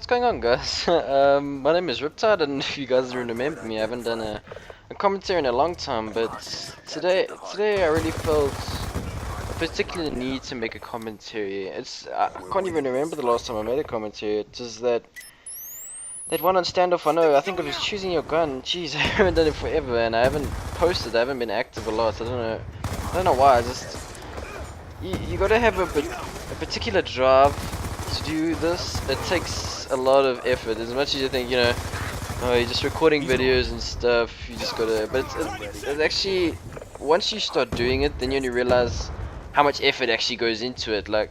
what's going on, guys? My name is Riptide, and if you guys don't remember me, I haven't done a commentary in a long time, but today I really felt a particular need to make a commentary. I can't even remember the last time I made a commentary. It's just that one on standoff. I think it was choosing your gun. Jeez, I haven't done it forever, and I haven't posted. I haven't been active a lot. I don't know why. You gotta have a particular drive to do this. It takes a lot of effort. As much as you think, oh, you're just recording videos and stuff, you just gotta. But it's actually, once you start doing it, then you only realize how much effort actually goes into it. Like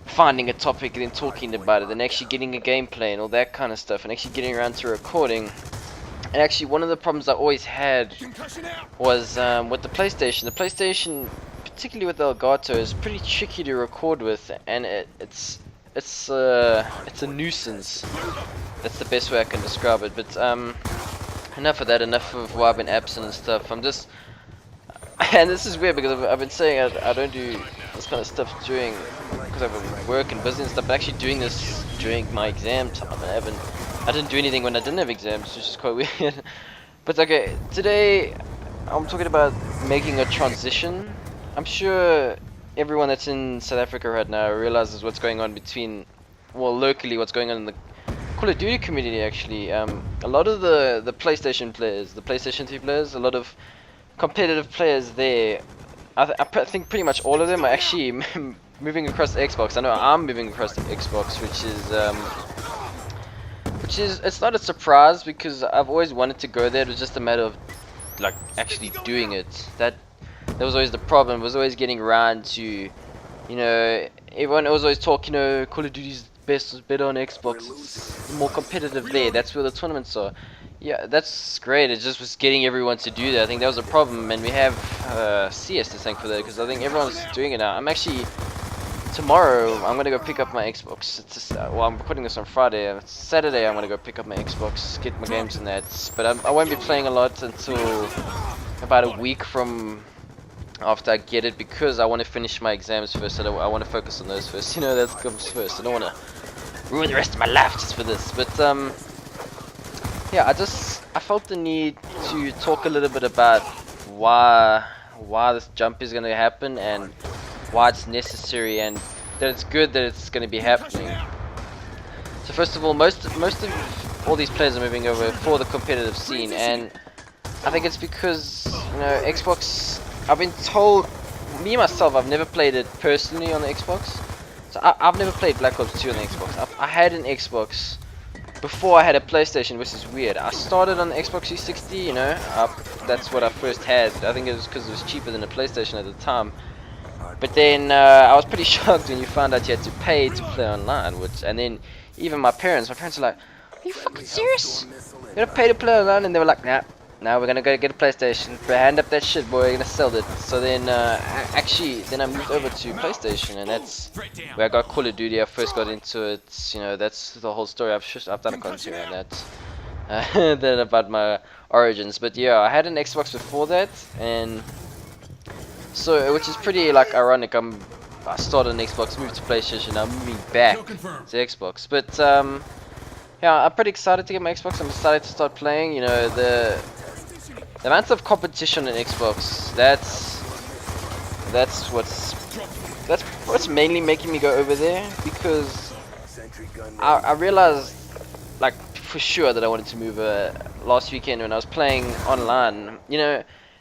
finding a topic and then talking about it, and actually getting a gameplay and all that kind of stuff, and actually getting around to recording. And actually, one of the problems I always had was with the PlayStation. The PlayStation, particularly with Elgato, is pretty tricky to record with, and it's a nuisance. That's the best way I can describe it. But enough of that. Enough of why I've been absent and stuff. I'm just, and this is weird because I've been saying I don't do this kind of stuff because I've work and business and stuff. But actually doing this during my exam time, and I didn't do anything when I didn't have exams, which is quite weird. But okay, today I'm talking about making a transition. I'm sure everyone that's in South Africa right now realizes what's going on locally, what's going on in the Call of Duty community. Actually, a lot of the PlayStation players, the PlayStation 3 players, a lot of competitive players there. I think pretty much all of them are actually moving across the Xbox. I know I'm moving across the Xbox, which is it's not a surprise because I've always wanted to go there. It was just a matter of like actually doing it. That was always the problem. It was always getting around to, everyone was always talking, Call of Duty's better on Xbox. It's more competitive there. That's where the tournaments are. Yeah, that's great. It just was getting everyone to do that. I think that was a problem, and we have CS to thank for that because I think everyone's doing it now. Tomorrow I'm gonna go pick up my Xbox. I'm recording this on Friday. Saturday I'm gonna go pick up my Xbox, get my games and that. But I won't be playing a lot until about a week from after I get it because I want to finish my exams first. I want to focus on those first. That comes first. I don't want to ruin the rest of my life just for this. But yeah, I felt the need to talk a little bit about why this jump is gonna happen and why it's necessary and that it's good that it's going to be happening. So first of all, most of all these players are moving over for the competitive scene, and I think it's because Xbox. I've been told, me myself, I've never played it personally on the Xbox. So I've never played Black Ops 2 on the Xbox. I had an Xbox before I had a PlayStation, which is weird. I started on the Xbox 360, that's what I first had. I think it was because it was cheaper than a PlayStation at the time. But then I was pretty shocked when you found out you had to pay to play online, and then even my parents were like, "Are you fucking serious? You gotta pay to play online?" And they were like, "Nah, we're gonna go get a PlayStation. Hand up that shit, boy. We're gonna sell it." So then, then I moved over to PlayStation, and that's where I got Call of Duty. I first got into it. That's the whole story. I've done a commentary on that, then about my origins. But yeah, I had an Xbox before that, and so, which is pretty ironic. I started on Xbox, moved to PlayStation, I'm moving back to Xbox. But yeah, I'm pretty excited to get my Xbox. I'm excited to start playing. The amount of competition in Xbox. That's what's mainly making me go over there because I realized for sure that I wanted to move last weekend when I was playing online.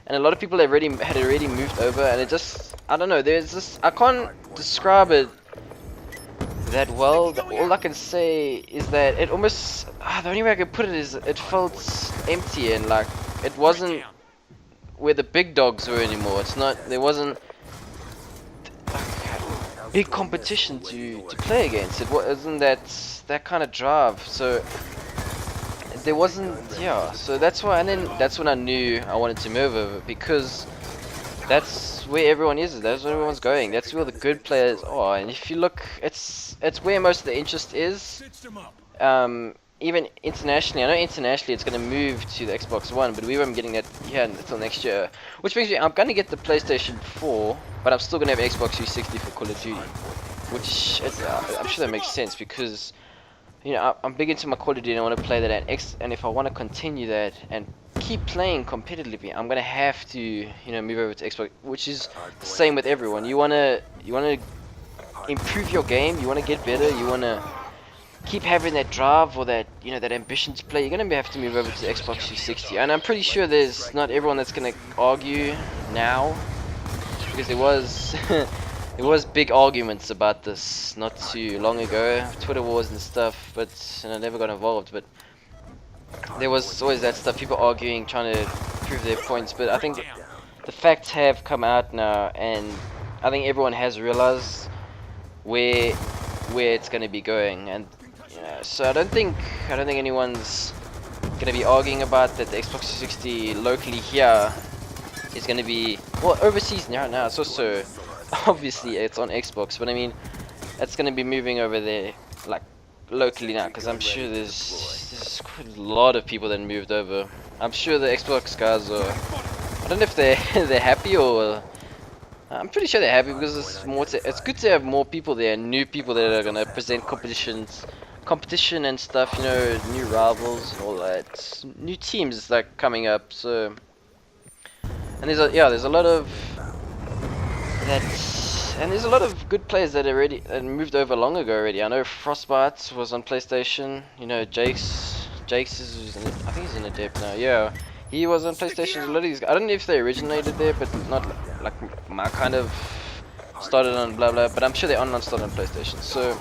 And a lot of people had already moved over, and it just, I don't know, I can't describe it that well. All I can say is that it almost, the only way I can put it is it felt empty, and it wasn't where the big dogs were anymore. There wasn't big competition to play against. It wasn't that kind of drive, so there wasn't, yeah, so that's why, and then that's when I knew I wanted to move over because that's where everyone is, that's where everyone's going, that's where the good players are, and if you look, it's where most of the interest is, even internationally. I know internationally it's going to move to the Xbox One, but we won't be getting that here until next year, which means I'm going to get the PlayStation 4, but I'm still going to have Xbox 360 for Call of Duty, which I'm sure that makes sense because you know, I'm big into my Call of Duty and I want to play that and if I want to continue that and keep playing competitively, I'm gonna have to, you know, move over to Xbox, which is the same with everyone. You wanna improve your game, you wanna get better, you wanna keep having that drive or that, you know, that ambition to play. You're gonna have to move over to the Xbox 360, and I'm pretty sure there's not everyone that's gonna argue now, because there was there was big arguments about this not too long ago, Twitter wars and stuff, but you know, never got involved. But there was always that stuff, people arguing, trying to prove their points. But I think the facts have come out now, and I think everyone has realized where it's going to be going. And so I don't think anyone's going to be arguing about that the Xbox 360 locally here is going to be, well, overseas now it's also obviously it's on Xbox, but I mean it's going to be moving over there like locally now, because I'm sure there's quite a lot of people that moved over. I'm sure the Xbox guys are, I don't know if they're they're happy, or I'm pretty sure they're happy, because it's good to have more people there, new people that are gonna present competition and stuff, you know, new rivals and all that, new teams like coming up. So, and there's a lot of that, and there's a lot of good players that already that moved over long ago already. I know Frostbite was on PlayStation. You know, Jake's is I think he's in a depth now. Yeah, he was on PlayStation. A lot of these guys, I don't know if they originated there, but not like my kind of started on blah blah. But I'm sure they online started on PlayStation. So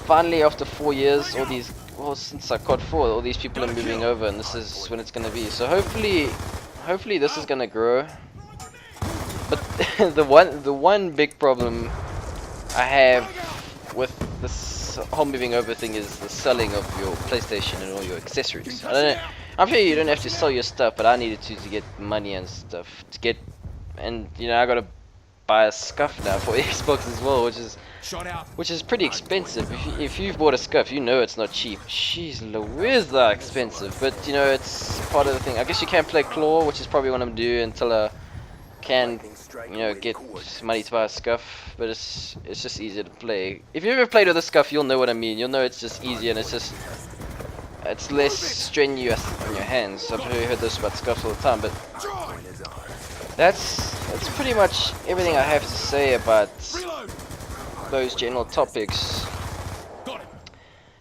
finally, after 4 years, since I COD 4, all these people are moving over, and this is when it's gonna be. So hopefully this is gonna grow. But the one big problem I have with this whole moving over thing is the selling of your PlayStation and all your accessories. I don't know. I'm sure you don't have to sell your stuff, but I needed to get money and stuff to get, and you know, I gotta buy a scuff now for Xbox as well, which is pretty expensive. If you've bought a scuff, you know it's not cheap. Jeez Louise, they're expensive, but you know, it's part of the thing. I guess you can't play Claw, which is probably what I'm doing until I can, you know, get money to buy a scuff. But it's just easier to play. If you ever played with a scuff, you'll know what I mean. You'll know it's just easier, and it's less strenuous on your hands. I've heard this about scuffs all the time, but that's pretty much everything I have to say about those general topics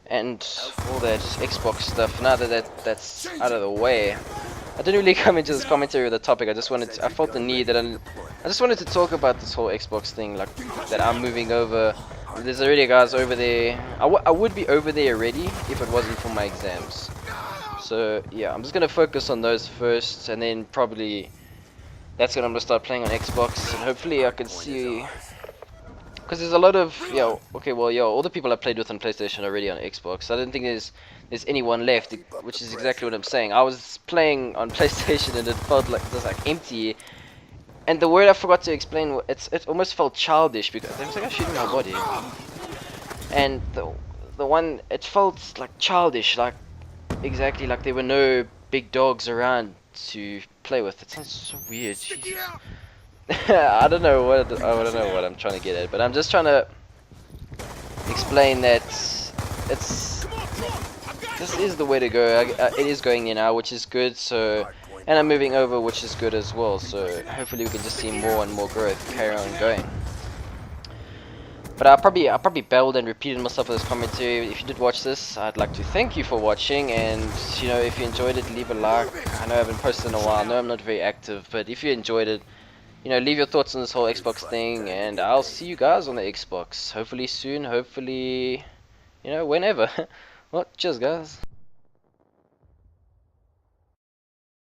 and all that Xbox stuff. Now that that's out of the way, I didn't really come into this commentary with the topic. I felt the need that I just wanted to talk about this whole Xbox thing, like that I'm moving over. There's already guys over there. I would be over there already if it wasn't for my exams. So yeah, I'm just gonna focus on those first, and then probably that's when I'm gonna start playing on Xbox, and hopefully I can see. Because there's a lot of, all the people I played with on PlayStation are already on Xbox. I don't think there's anyone left, which is exactly what I'm saying. I was playing on PlayStation and it felt like it was like empty. And the word I forgot to explain, it almost felt childish, because I was like, I'm shooting my body. And the one, it felt like childish, like exactly like there were no big dogs around to play with. It sounds so weird. Jesus. I don't know what I'm trying to get at, but I'm just trying to explain that this is the way to go. It is going in now, which is good. So, and I'm moving over, which is good as well. So hopefully we can just see more and more growth carry on going. But I probably babbled and repeated myself in this commentary. If you did watch this, I'd like to thank you for watching, and you know, if you enjoyed it, leave a like. I know I haven't posted in a while. I know I'm not very active, but if you enjoyed it, you know, leave your thoughts on this whole Xbox thing, and I'll see you guys on the Xbox. Hopefully soon, hopefully, you know, whenever. Well, cheers guys.